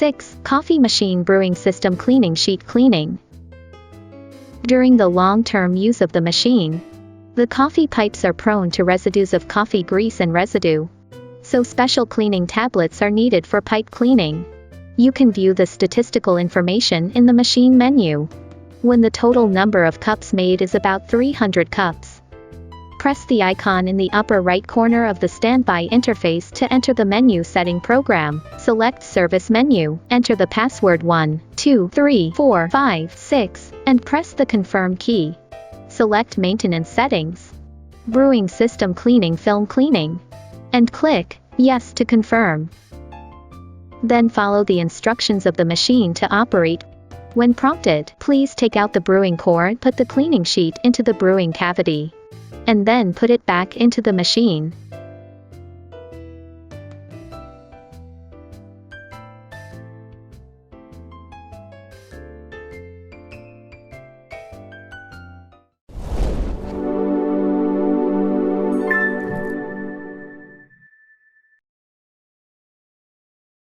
6. Coffee machine brewing system cleaning sheet cleaning. During the long-term use of the machine, the coffee pipes are prone to residues of coffee grease and residue, so special cleaning tablets are needed for pipe cleaning. You can view the statistical information in the machine menu. When the total number of cups made is about 300 cups, press the icon in the upper right corner of the standby interface to enter the menu setting program. Select Service Menu, enter the password 1, 2, 3, 4, 5, 6, and press the Confirm key. Select Maintenance Settings, Brewing System Cleaning Film Cleaning, and click Yes to confirm. Then follow the instructions of the machine to operate. When prompted, please take out the brewing core and put the cleaning sheet into the brewing cavity, and then put it back into the machine.